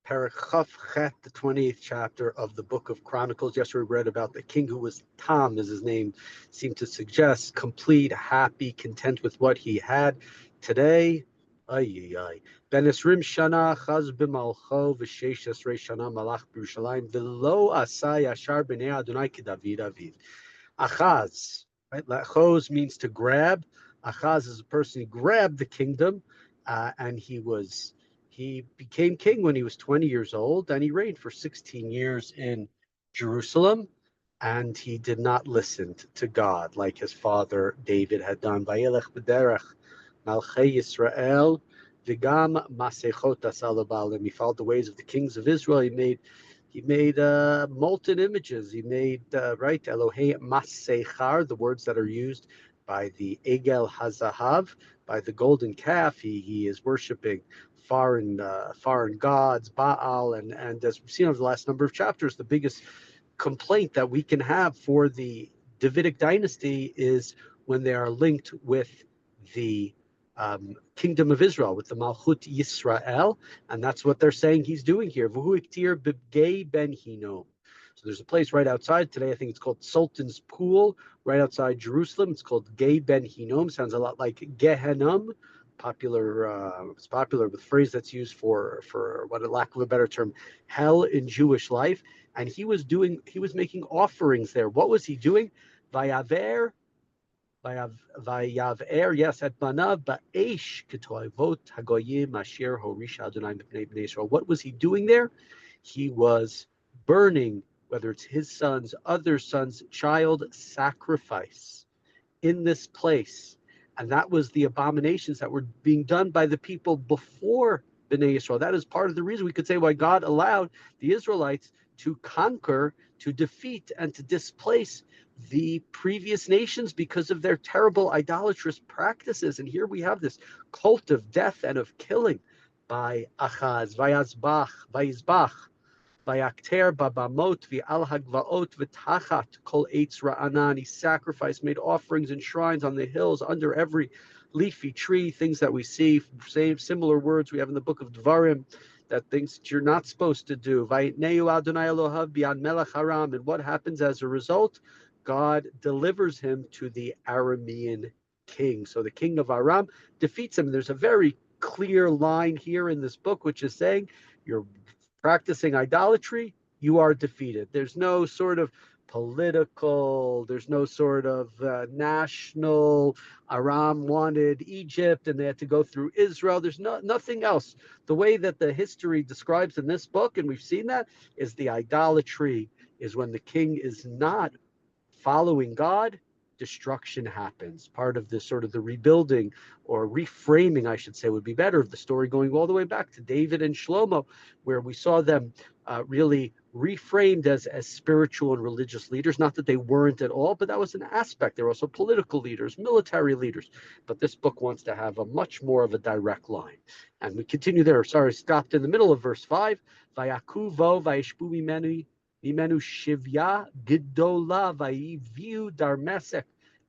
Perek Chaf Chet, the 28th chapter of the book of Chronicles. Yesterday we read about the king who was Tam, as his name seemed to suggest, complete, happy, content with what he had. Today, Ben Esrim Shana Chaz b'malcho v'sheish esrei shana malach b'Yerushalayim v'lo asay yashar b'nei Adonai k'David aviv. Achaz, right? Lachos means to grab. Achaz is a person who grabbed the kingdom, and he became king when he was 20 years old, and he reigned for 16 years in Jerusalem, and he did not listen to God like his father David had done. Vayelech b'derech malchei Yisrael v'gam masechot asa lebalim. He followed the ways of the kings of Israel. He made molten images. He made right Elohei Masechar, the words that are used by the Egel Hazahav, by the golden calf. He is worshiping foreign gods, Baal, and as we've seen over the last number of chapters, the biggest complaint that we can have for the Davidic dynasty is when they are linked with the kingdom of Israel, with the Malchut Yisrael, and that's what they're saying he's doing here. V'hu iktir b'gei ben Hinnom. So there's a place right outside today. I think it's called Sultan's Pool, right outside Jerusalem. It's called Gei Ben Hinnom. Sounds a lot like Gehenna. It's popular with a phrase that's used for what, a lack of a better term, hell in Jewish life. And he was making offerings there. What was he doing? Vayaver, yes, at banav ba'esh ketoivot hagoyim asher horisha Adonai mipnei bnei Yisrael. What was he doing there? He was burning, whether it's his sons, other sons, child sacrifice in this place. And that was the abominations that were being done by the people before Bnei Yisrael. That is part of the reason we could say why God allowed the Israelites to conquer, to defeat, and to displace the previous nations because of their terrible idolatrous practices. And here we have this cult of death and of killing by Achaz, Vayizbach, Vayakter babamot v'al hagvaot v'tachat kol eitz ra'anan. He sacrificed, made offerings and shrines on the hills under every leafy tree, things that we see, similar words we have in the book of Dvarim, that things that you're not supposed to do. Vayitneu Adonai Elohav b'yad melech Aram. And what happens as a result? God delivers him to the Aramean king. So the king of Aram defeats him. There's a very clear line here in this book, which is saying you're practicing idolatry, you are defeated. There's no sort of political, there's no sort of national, Aram wanted Egypt and they had to go through Israel. There's nothing else. The way that the history describes in this book, and we've seen that, is the idolatry is when the king is not following God, destruction happens. Part of the sort of the rebuilding or reframing, I should say, would be better, of the story going all the way back to David and Shlomo, where we saw them really reframed as spiritual and religious leaders. Not that they weren't at all, but that was an aspect. They were also political leaders, military leaders. But this book wants to have a much more of a direct line. And we continue there. Sorry, stopped in the middle of verse 5. Vayaku vo vayishbu mimenu shivya gidola vayiviu darmesek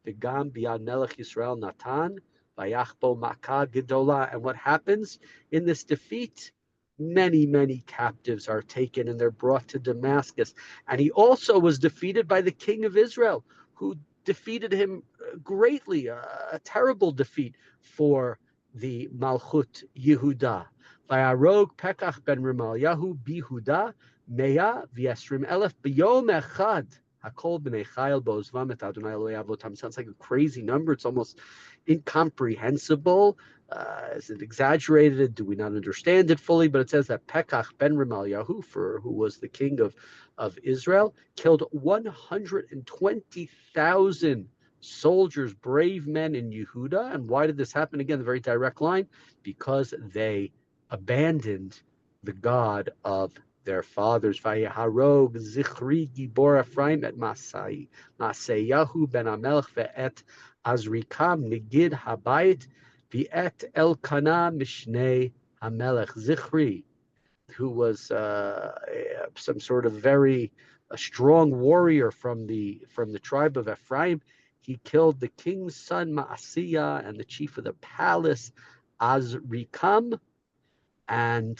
v'gam biyad melech Yisrael Natan vayachbo makah gidola. And what happens in this defeat? Many captives are taken and they're brought to Damascus. And he also was defeated by the king of Israel, who defeated him greatly, a terrible defeat for the Malchut Yehuda. Vayarog Pekach ben Remalyahu bihuda Mea v'yesrim elef b'yom echad. Hakol b'nei chayil bo'ozvam et Adonai Eloi avotam. Sounds like a crazy number. It's almost incomprehensible. Is it exaggerated? Do we not understand it fully? But it says that Pekach ben Remalyahu, who was the king of Israel, killed 120,000 soldiers, brave men in Yehuda. And why did this happen? Again, the very direct line, because they abandoned the God of their fathers. Vayeharog zichri gibor Ephraim et Maseyahu ben Amelech ve'et Azrikam nigid habayit ve'et Elkanah mishnei Hamelech. Zichri, who was some sort of a strong warrior from the tribe of Ephraim, he killed the king's son Maaseiah and the chief of the palace Azrikam, and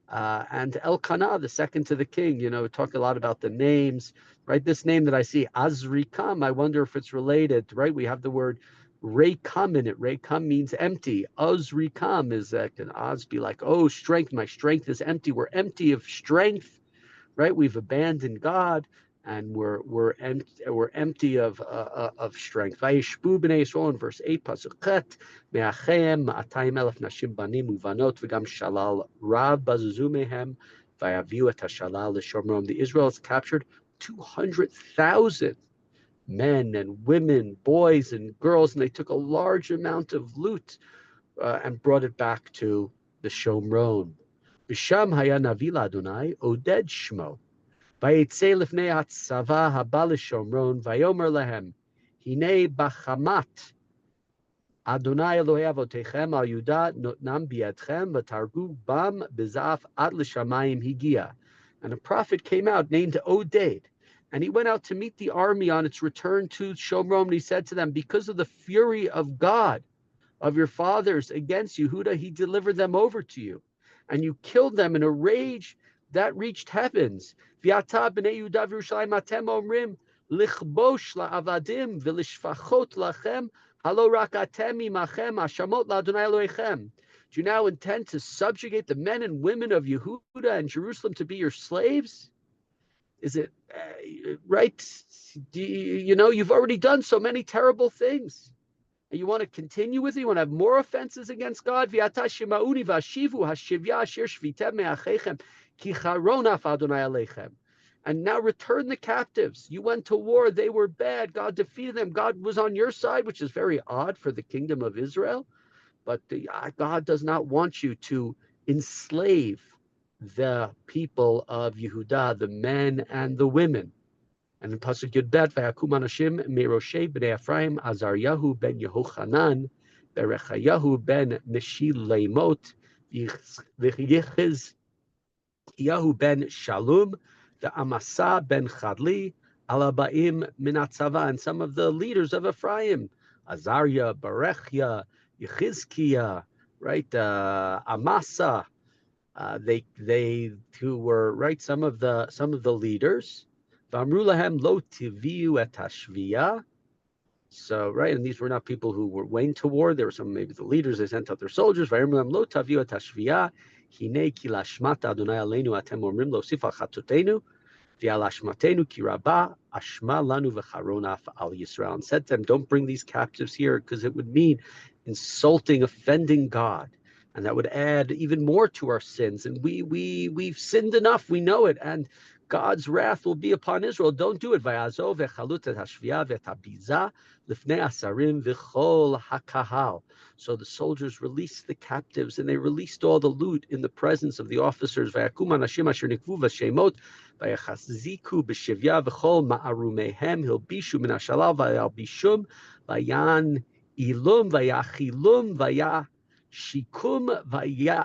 And Elkanah, the second to the king. Talk a lot about the names, right? This name that I see, Azrikam, I wonder if it's related, right? We have the word Rekam in it. Rekam means empty. Azrikam is that can Az be like, oh, strength, my strength is empty. We're empty of strength, right? We've abandoned God, and we're empty of strength. Vayishbu b'nei Yisrael in verse 8, pasuk chet, me'achem ma'atayim elef nashim banim uvanot v'gam shalal rav bazuzu mehem vayaviu et hashalal l'shomrom. The Israelites captured 200,000 men and women, boys and girls, and they took a large amount of loot and brought it back to the Shomron. B'sham haya navi l'Adonai oded shmo. Vayetze lifnei hatzava haba l'Shomron vayomer lehem hinei bachamat Adonai Elohei avotechem al Yudah notnam biadchem v'targu bam b'zaf ad l'shamayim higia. And a prophet came out named Oded, and he went out to meet the army on its return to Shomron, and he said to them, because of the fury of God, of your fathers against Yehuda, he delivered them over to you, and you killed them in a rage that reached heavens. V'ata b'nei Yehuda v'Yerushalayim atem omrim lichbosh la'avadim v'lishfachot lachem halo rak atem imachem hashamot la'Adonai Elohechem. Do you now intend to subjugate the men and women of Yehuda and Jerusalem to be your slaves? Is it right? You've already done so many terrible things. And you want to continue with it? You want to have more offenses against God? And now return the captives. You went to war. They were bad. God defeated them. God was on your side, which is very odd for the kingdom of Israel. But God does not want you to enslave the people of Yehuda, the men and the women. And in Pasuk Yud Bet, Vayakum Anashim Meroshei Bnei Ephraim, Azaryahu ben Yehochanan, Berechayahu ben Meshilemot, V'Yichizyahu ben Shalom, the Amasa ben Chadli, Alabaim Minatzava, and some of the leaders of Ephraim, Azariah, Berechia, Yechizkiah, right? Amasa, they who were right. Some of the leaders. V'amru lahem lo tiviu et hashviyah. So right, and these were not people who were went to war. There were some maybe the leaders. They sent out their soldiers. V'amru lahem lo taviu et hashviyah. Hinei ki lashmat Adonai aleinu atem omrim lo sif al chatotenu v'al ashmatenu ki rabah ashma lanu v'charonaf al Yisrael. And said to them, don't bring these captives here, because it would mean insulting, offending God, and that would add even more to our sins. And we've sinned enough. We know it, and God's wrath will be upon Israel. Don't do it. Vayazov v'chalut et hashviyah v'tabiza lifnei asarim v'chol hakahal. So the soldiers released the captives, and they released all the loot in the presence of the officers. Vayakum anashim asher nikvu v'shemot vayachziku b'shivya v'chol ma'arumehem hilbishu min hashalal vayalbishum vayan ilum vayachilum vayashikum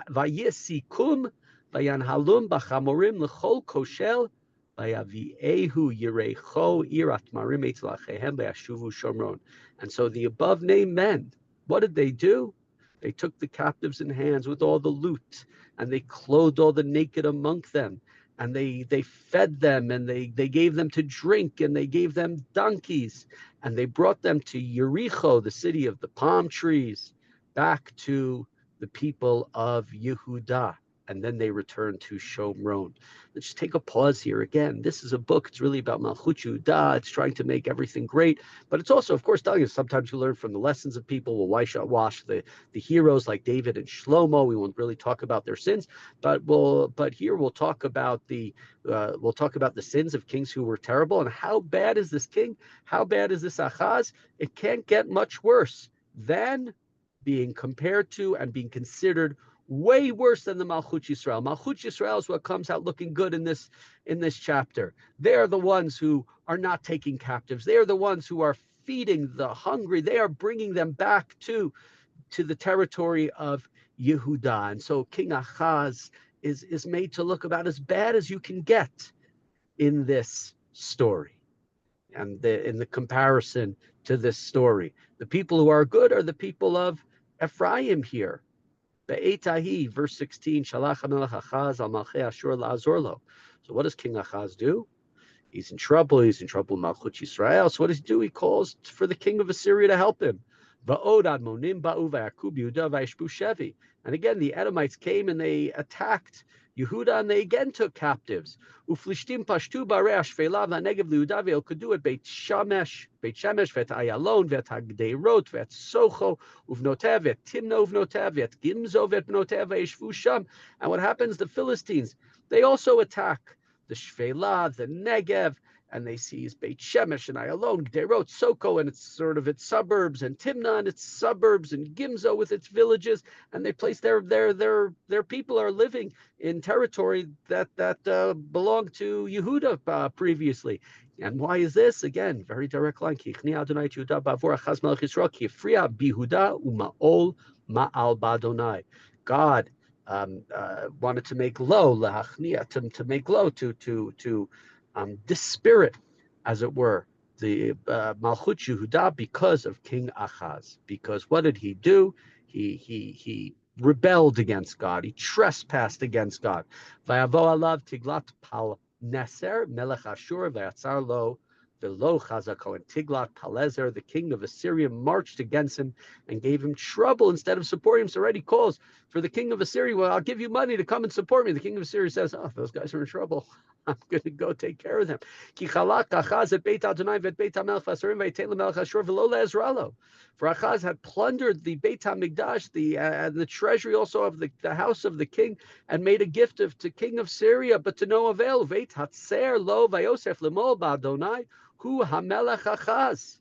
vayesikum Vayan halum bachamorim lechol koshel vayaviehu yirecho irat marim etzlachehem vayashuvu shomron. And so the above named men, what did they do? They took the captives in hands with all the loot, and they clothed all the naked among them, and they fed them, and they gave them to drink, and they gave them donkeys, and they brought them to Yericho, the city of the palm trees, back to the people of Yehuda. And then they return to Shomron. Let's just take a pause here. Again, this is a book. It's really about Malchut Yehuda. It's trying to make everything great. But it's also, of course, telling us sometimes you learn from the lessons of people. We'll wash the heroes like David and Shlomo. We won't really talk about their sins. But here we'll talk about the sins of kings who were terrible. And how bad is this king? How bad is this Achaz? It can't get much worse than being compared to and being considered way worse than the Malchut Yisrael. Malchut Yisrael is what comes out looking good in this chapter. They are the ones who are not taking captives. They are the ones who are feeding the hungry. They are bringing them back to the territory of Yehuda. And so King Achaz is made to look about as bad as you can get in this story. And in the comparison to this story, the people who are good are the people of Ephraim here. Be'etahi, verse 16, Shalach HaMelech Achaz al Malchei Ashur la'azor lo. So what does King Achaz do? He's in trouble. He's in trouble with Malchut Yisrael. So what does he do? He calls for the king of Assyria to help him. And again, the Edomites came and they attacked Yehuda, and they again took captives. Uflishtim pashtu barei Ashfela v'Negev liYehuda ve'elkadu et Beit Shemesh ve'et Ayalon ve'et Hagdeirot ve'et Socho uvnotev ve'et Timna uvnotev ve'et Gimzo ve'et bnotev ve'yeshvu sham. And what happens? The Philistines, they also attack the Shfela, the Negev, and they seize Beit Shemesh and Ayalon, Gderot, Soko, and its sort of its suburbs, and Timna and its suburbs, and Gimzo with its villages, and they place their people are living in territory that belonged to Yehuda previously. And why is this? Again, very direct line. Ki chni Adonai et Yehuda ba'avor achaz melech Yisrael ki ifriya bihuda u'ma'ol ma'al ba'Adonai. God wanted to make low lahachnia, to make low, to dispirit, as it were, the Malchut Yehuda because of King Achaz. Because what did he do? He rebelled against God. He trespassed against God. Vayavo alav tiglat pal neser melech Ashur vayatzar lo velo chazako. And Tiglat-Pileser, the king of Assyria, marched against him and gave him trouble instead of supporting him. So already calls for the king of Assyria. Well, I'll give you money to come and support me. The king of Assyria says, oh, those guys are in trouble. I'm going to go take care of them. For Achaz had plundered the Beit HaMikdash, the treasury also of the house of the king, and made a gift to king of Syria, but to no avail. Veit Hatzer lo vayosef lemol ba'Adonai hu hamelech Achaz.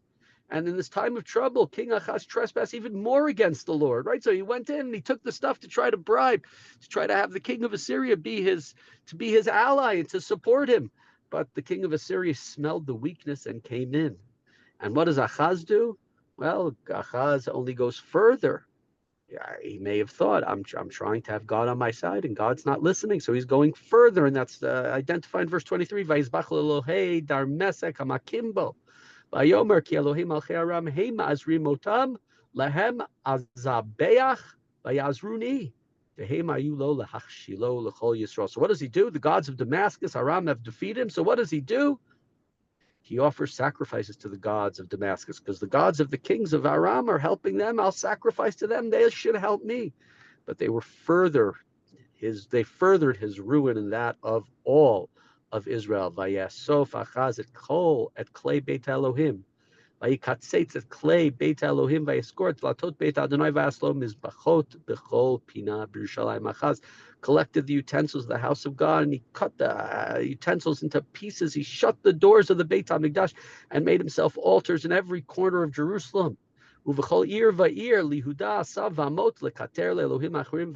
And in this time of trouble, King Achaz trespassed even more against the Lord, right? So he went in and he took the stuff to try to bribe, to try to have the king of Assyria be his ally and to support him. But the king of Assyria smelled the weakness and came in. And what does Achaz do? Well, Achaz only goes further. Yeah, he may have thought, I'm trying to have God on my side, and God's not listening. So he's going further, and that's identified in verse 23. Vayizbach Elohei dar mesek hamakimbo. Vayomer ki Elohim malchei aram heim ma'azrim otam lehem azabeach vayazruni vehem ayu lo lehachshilo lechol Yisrael. So what does he do? The gods of Damascus, Aram, have defeated him. So what does he do? He offers sacrifices to the gods of Damascus, because the gods of the kings of Aram are helping them. I'll sacrifice to them. They should help me. But they furthered his ruin and that of all of Israel. Vayasof Achaz et kol et klei Beit Elohim. Vayikatzetz et klei Beit Elohim vayaskor et dlatot Beit Adonai vayaslo mizbachot bechol pina b'Yerushalayim. Achaz collected the utensils of the house of God, and he cut the utensils into pieces. He shut the doors of the Beit HaMikdash and made himself altars in every corner of Jerusalem. Uvechol ir va'ir lihuda asav v'amot lekater leElohim achrim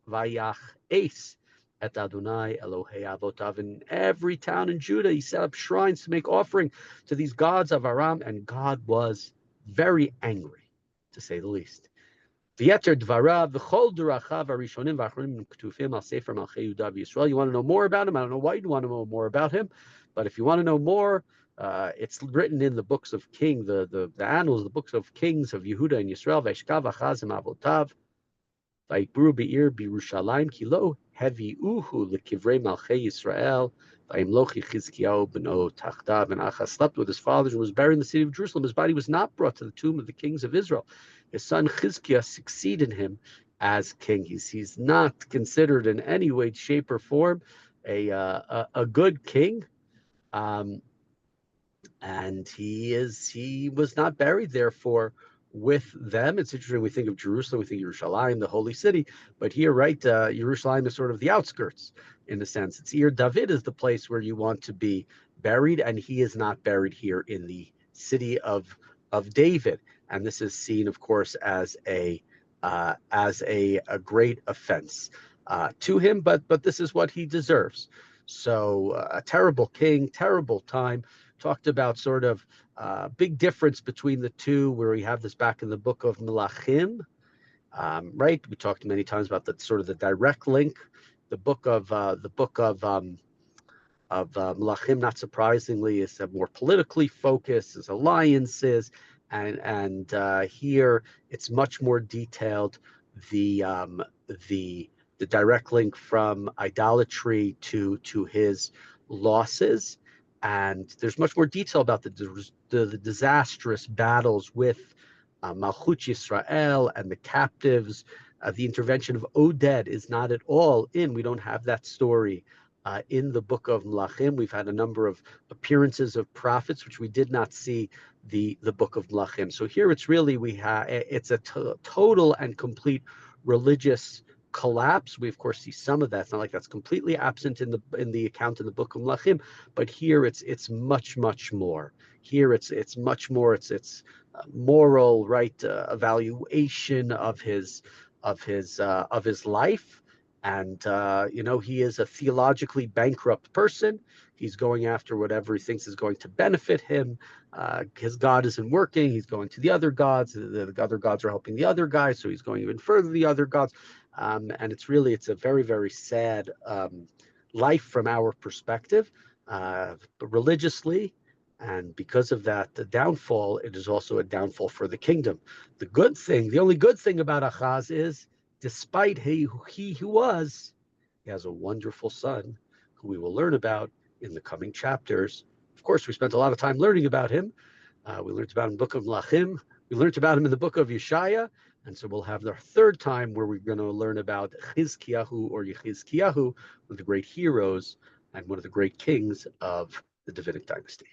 vayach es et Adonai Elohei avotav. In every town in Judah, he set up shrines to make offering to these gods of Aram, and God was very angry, to say the least. V'yeter dvarav v'chol durachav harishonim v'achronim ketufim al sefer malchei Yehuda v'Yisrael. You want to know more about him? I don't know why you'd want to know more about him, but if you want to know more, it's written in the books of King, the annals, the books of kings of Yehuda and Yisrael. V'eshkav achaz im avotav v'yikbru be'ir b'Yerushalayim ki lo hevi'uhu l'kivrei malchei Yisrael v'yimlochi Chizkiyahu b'no tachtav. And Achaz slept with his fathers and was buried in the city of Jerusalem. His body was not brought to the tomb of the kings of Israel. His son Chizkiah succeeded him as king. He's not considered in any way, shape, or form a good king, and he was not buried therefore with them. It's interesting. We think of Jerusalem, we think of Yerushalayim, the holy city, but here, right, Yerushalayim is sort of the outskirts in a sense. It's Ir David is the place where you want to be buried, and he is not buried here in the city of David. And this is seen, of course, as a great offense to him, but this is what he deserves. So a terrible king, terrible time. Talked about sort of big difference between the two, where we have this back in the book of Melachim, right? We talked many times about the sort of the direct link. The book of Melachim, not surprisingly, is more politically focused, is alliances. And here it's much more detailed. The the direct link from idolatry to his losses. And there's much more detail about the disastrous battles with Malchut Yisrael and the captives. The intervention of Oded is not at all in. We don't have that story in the book of Melachim. We've had a number of appearances of prophets, which we did not see the book of Melachim. So here it's really it's a total and complete religious collapse. We of course see some of that. It's not like that's completely absent in the account in the book of Melachim, but here it's much more. Here it's much more. It's moral, right, evaluation of his life. And he is a theologically bankrupt person. He's going after whatever he thinks is going to benefit him. His God isn't working. He's going to the other gods. The other gods are helping the other guys, so he's going even further the other gods. And it's a very, very sad life from our perspective. But religiously, and because of that, the downfall, it is also a downfall for the kingdom. The only good thing about Achaz is, despite he who was, he has a wonderful son who we will learn about in the coming chapters. Of course, we spent a lot of time learning about him. We learned about him in the book of Melachim. We learned about him in the book of Yeshaya. And so we'll have the third time where we're going to learn about Chizkiyahu, or Yechizkiyahu, one of the great heroes and one of the great kings of the Davidic dynasty.